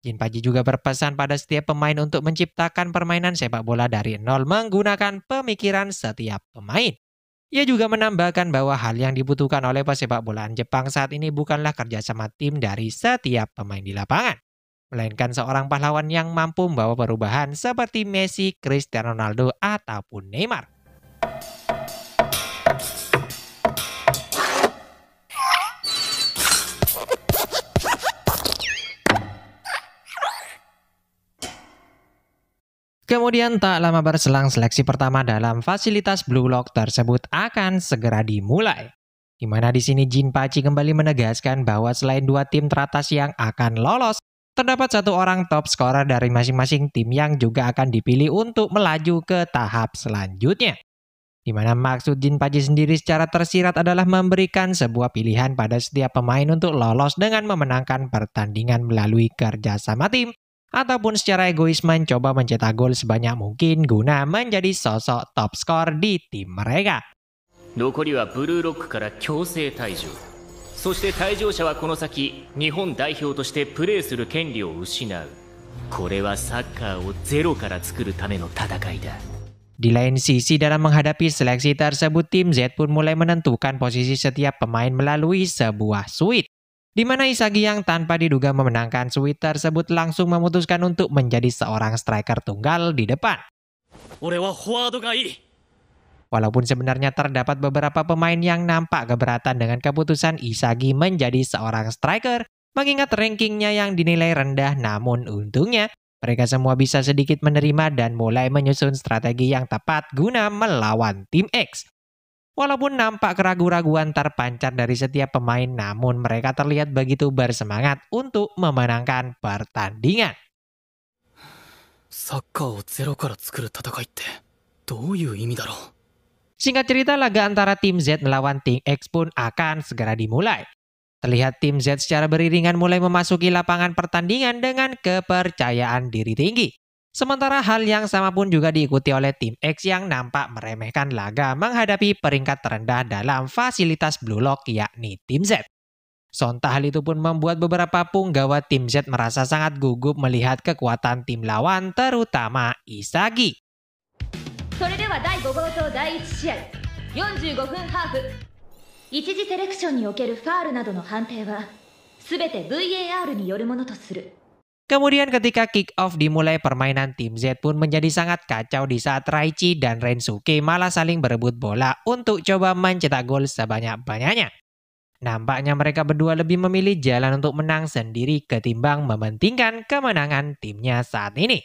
Jinpachi juga berpesan pada setiap pemain untuk menciptakan permainan sepak bola dari nol menggunakan pemikiran setiap pemain. Ia juga menambahkan bahwa hal yang dibutuhkan oleh pesepak bolaan Jepang saat ini bukanlah kerjasama tim dari setiap pemain di lapangan, melainkan seorang pahlawan yang mampu membawa perubahan seperti Messi, Cristiano Ronaldo, ataupun Neymar. Kemudian tak lama berselang seleksi pertama dalam fasilitas Blue Lock tersebut akan segera dimulai. Di mana di sini Jinpachi kembali menegaskan bahwa selain dua tim teratas yang akan lolos, terdapat satu orang top scorer dari masing-masing tim yang juga akan dipilih untuk melaju ke tahap selanjutnya. Di mana maksud Jinpachi sendiri secara tersirat adalah memberikan sebuah pilihan pada setiap pemain untuk lolos dengan memenangkan pertandingan melalui kerjasama tim, ataupun secara egois mencoba mencetak gol sebanyak mungkin guna menjadi sosok top skor di tim mereka. 残りはブルーロックから強制退場。そして退場者はこの先、日本代表としてプレーする権利を失う。これはサッカーをゼロから作るための戦いだ。 Di lain sisi dalam menghadapi seleksi tersebut, tim Z pun mulai menentukan posisi setiap pemain melalui sebuah suite. Di mana Isagi yang tanpa diduga memenangkan suite tersebut langsung memutuskan untuk menjadi seorang striker tunggal di depan. Walaupun sebenarnya terdapat beberapa pemain yang nampak keberatan dengan keputusan Isagi menjadi seorang striker, mengingat rankingnya yang dinilai rendah, namun untungnya mereka semua bisa sedikit menerima dan mulai menyusun strategi yang tepat guna melawan tim X. Walaupun nampak keraguan-raguan terpancar dari setiap pemain, namun mereka terlihat begitu bersemangat untuk memenangkan pertandingan. Singkat cerita, laga antara tim Z melawan tim X pun akan segera dimulai. Terlihat tim Z secara beriringan mulai memasuki lapangan pertandingan dengan kepercayaan diri tinggi. Sementara hal yang sama pun juga diikuti oleh tim X yang nampak meremehkan laga menghadapi peringkat terendah dalam fasilitas Blue Lock, yakni tim Z. Sontak hal itu pun membuat beberapa punggawa tim Z merasa sangat gugup melihat kekuatan tim lawan, terutama Isagi. それでは第5号棟第1試合45分ハーフ一次セレクションにおけるファールなどの判定はすべて VAR によるものとする。 Kemudian ketika kick off dimulai, permainan tim Z pun menjadi sangat kacau di saat Raichi dan Rensuke malah saling berebut bola untuk coba mencetak gol sebanyak-banyaknya. Nampaknya mereka berdua lebih memilih jalan untuk menang sendiri ketimbang mementingkan kemenangan timnya saat ini.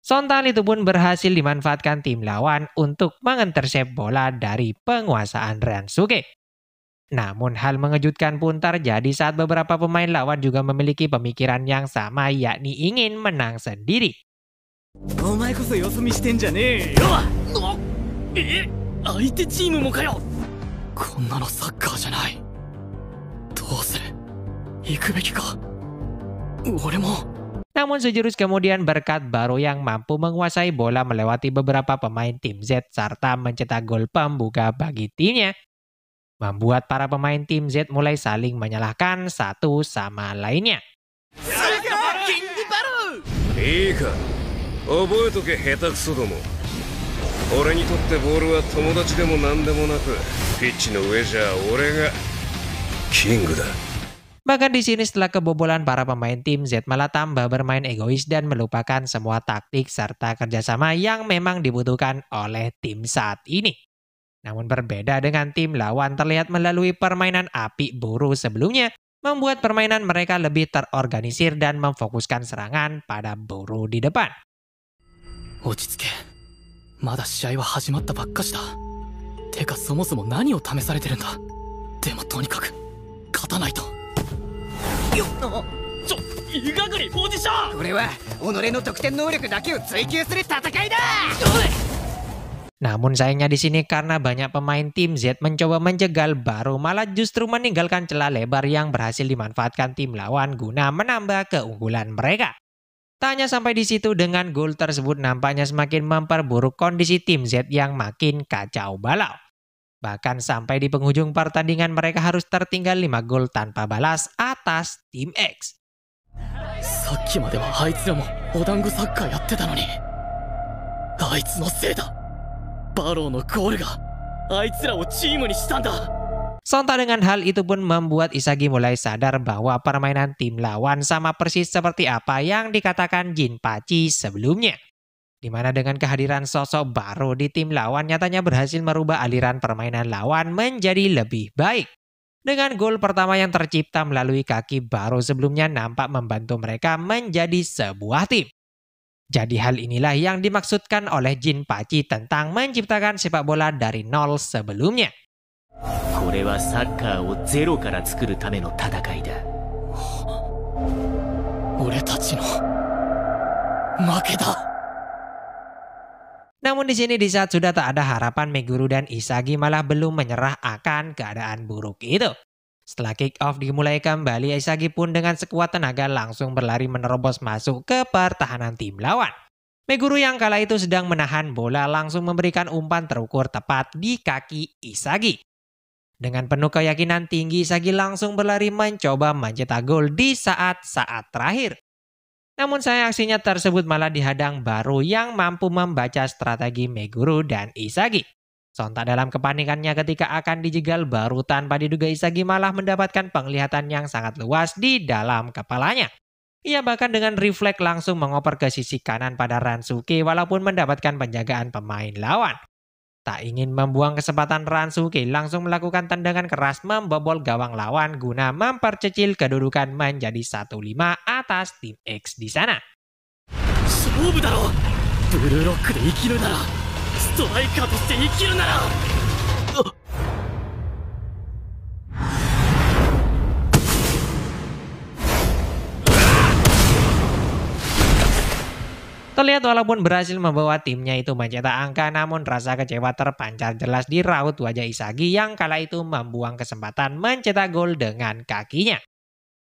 Sontak itu pun berhasil dimanfaatkan tim lawan untuk mengintersep bola dari penguasaan Rensuke. Namun hal mengejutkan pun terjadi saat beberapa pemain lawan juga memiliki pemikiran yang sama, yakni ingin menang sendiri. Namun sejurus kemudian berkat Baro yang mampu menguasai bola melewati beberapa pemain tim Z serta mencetak gol pembuka bagi timnya, membuat para pemain tim Z mulai saling menyalahkan satu sama lainnya. Bahkan di sini setelah kebobolan para pemain tim Z malah tambah bermain egois dan melupakan semua taktik serta kerjasama yang memang dibutuhkan oleh tim saat ini. Namun berbeda dengan tim lawan, terlihat melalui permainan api buru sebelumnya, membuat permainan mereka lebih terorganisir dan memfokuskan serangan pada buru di depan. Namun sayangnya di sini karena banyak pemain tim Z mencoba menjegal Baro, malah justru meninggalkan celah lebar yang berhasil dimanfaatkan tim lawan guna menambah keunggulan mereka. Tak hanya sampai di situ, dengan gol tersebut nampaknya semakin memperburuk kondisi tim Z yang makin kacau balau. Bahkan sampai di penghujung pertandingan mereka harus tertinggal 5 gol tanpa balas atas tim X. さっきまではあいつらもお団子サッカーやってたのに、あいつのせいだ。バローのゴールがあいつらをチームにしたんだ。Sontak dengan hal itu pun membuat Isagi mulai sadar bahwa permainan tim lawan sama persis seperti apa yang dikatakan Jinpachi sebelumnya. Di mana dengan kehadiran sosok Baro di tim lawan nyatanya berhasil merubah aliran permainan lawan menjadi lebih baik. Dengan gol pertama yang tercipta melalui kaki Baro sebelumnya nampak membantu mereka menjadi sebuah tim. Jadi hal inilah yang dimaksudkan oleh Jinpachi tentang menciptakan sepak bola dari nol sebelumnya. これはサッカーをゼロから作るための戦いだ。俺たちの負けだ。 Namun di sini di saat sudah tak ada harapan, Meguro dan Isagi malah belum menyerah akan keadaan buruk itu. Setelah kick off dimulai kembali, Isagi pun dengan sekuat tenaga langsung berlari menerobos masuk ke pertahanan tim lawan. Meguro yang kala itu sedang menahan bola langsung memberikan umpan terukur tepat di kaki Isagi. Dengan penuh keyakinan tinggi, Isagi langsung berlari mencoba mencetak gol di saat-saat terakhir. Namun sayang aksinya tersebut malah dihadang Baro yang mampu membaca strategi Meguro dan Isagi. Sontak dalam kepanikannya ketika akan dijegal Baro tanpa diduga, Isagi malah mendapatkan penglihatan yang sangat luas di dalam kepalanya. Ia bahkan dengan refleks langsung mengoper ke sisi kanan pada Ransuke walaupun mendapatkan penjagaan pemain lawan. Tak ingin membuang kesempatan, Ransuke langsung melakukan tendangan keras membobol gawang lawan guna memperkecil kedudukan menjadi 1-5 atas tim X di sana. 勝負だろ。ブルーロックで生きるなら、ストライカーとして生きるなら。Terlihat walaupun berhasil membawa timnya itu mencetak angka, namun rasa kecewa terpancar jelas di raut wajah Isagi yang kala itu membuang kesempatan mencetak gol dengan kakinya.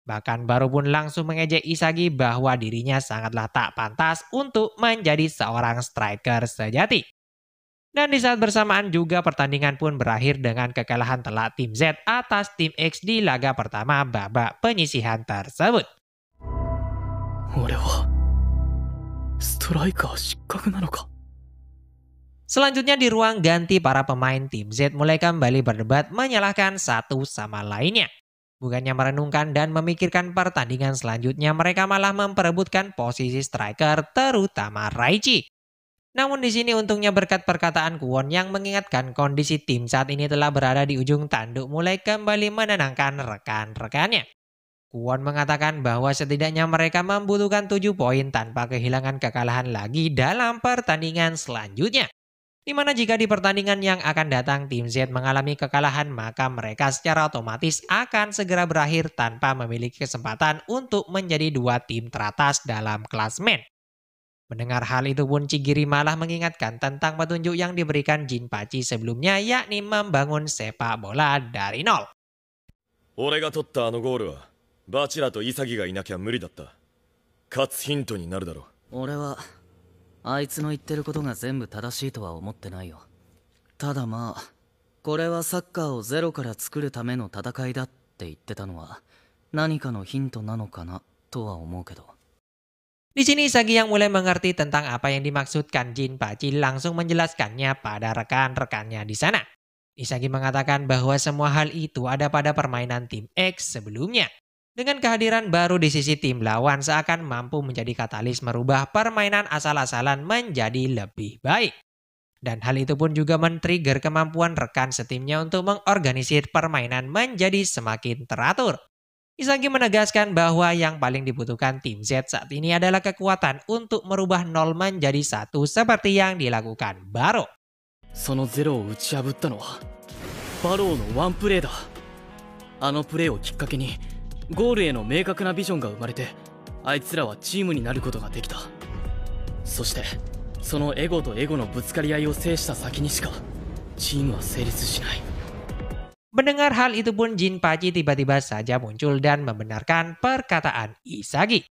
Bahkan Baro pun langsung mengejek Isagi bahwa dirinya sangatlah tak pantas untuk menjadi seorang striker sejati. Dan di saat bersamaan juga pertandingan pun berakhir dengan kekalahan telak tim Z atas tim X di laga pertama babak penyisihan tersebut. Selanjutnya di ruang ganti, para pemain tim Z mulai kembali berdebat menyalahkan satu sama lainnya. Bukannya merenungkan dan memikirkan pertandingan selanjutnya, mereka malah memperebutkan posisi striker terutama Raichi. Namun di sini untungnya berkat perkataan Kwon yang mengingatkan kondisi tim saat ini telah berada di ujung tanduk mulai kembali menenangkan rekan-rekannya. Kwon mengatakan bahwa setidaknya mereka membutuhkan 7 poin tanpa kehilangan kekalahan lagi dalam pertandingan selanjutnya. Dimana jika di pertandingan yang akan datang tim Z mengalami kekalahan, maka mereka secara otomatis akan segera berakhir tanpa memiliki kesempatan untuk menjadi 2 tim teratas dalam klasemen. Mendengar hal itu pun Chigiri malah mengingatkan tentang petunjuk yang diberikan Jinpachi sebelumnya, yakni membangun sepak bola dari nol. バチラとイサギがいなきゃ無理だった。勝つヒントになるだろう。俺はあいつの言ってることが全部正しいとは思ってないよ。ただまあこれはサッカーをゼロから作るための戦いだって言ってたのは何かのヒントなのかなとは思うけど。 Di sini Isagi yang mulai mengerti tentang apa yang dimaksudkan Jinpachi langsung menjelaskannya pada rekan-rekannya di sana. Isagi mengatakan bahwa semua hal itu ada pada permainan tim X sebelumnya. Dengan kehadiran Baro di sisi tim lawan seakan mampu menjadi katalis merubah permainan asal-asalan menjadi lebih baik. Dan hal itu pun juga men-trigger kemampuan rekan setimnya untuk mengorganisir permainan menjadi semakin teratur. Isagi menegaskan bahwa yang paling dibutuhkan tim Z saat ini adalah kekuatan untuk merubah 0 menjadi 1 seperti yang dilakukan Baro. そのゼロを打ち破ったのはバローのワンプレーだ。あのプレーをきっかけにゴールへの明確なビジョンが生まれて、あいつらはチームになることができた。そしてそのエゴとエゴのぶつかり合いを制した先にしかチームは成立しない。 Mendengar hal itu pun Jinpachi tiba-tiba saja muncul dan membenarkan perkataan Isagi.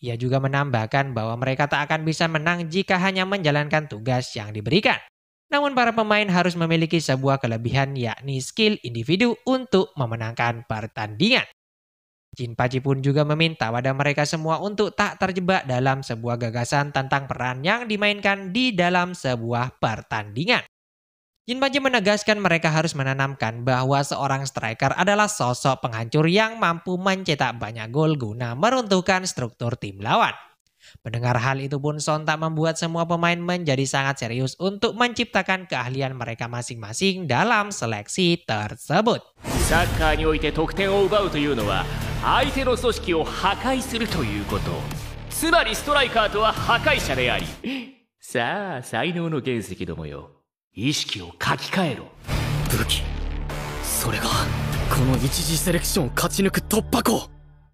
Ia juga menambahkan bahwa mereka tak akan bisa menang jika hanya menjalankan tugas yang diberikan. Namun para pemain harus memiliki sebuah kelebihan, yakni skill individu untuk memenangkan pertandingan. Jinpachi pun juga meminta pada mereka semua untuk tak terjebak dalam sebuah gagasan tentang peran yang dimainkan di dalam sebuah pertandingan. Jinpachi menegaskan mereka harus menanamkan bahwa seorang striker adalah sosok penghancur yang mampu mencetak banyak gol guna meruntuhkan struktur tim lawan. Mendengar hal itu pun sontak membuat semua pemain menjadi sangat serius untuk menciptakan keahlian mereka masing-masing dalam seleksi tersebut. サッカーにおいて得点を奪うというのは相手の組織を破壊するということ。つまりストライカーとは破壊者であり、さあ才能の原石どもよ、意識を書き換えろ。武器、それがこの一次セレクションを勝ち抜く突破口。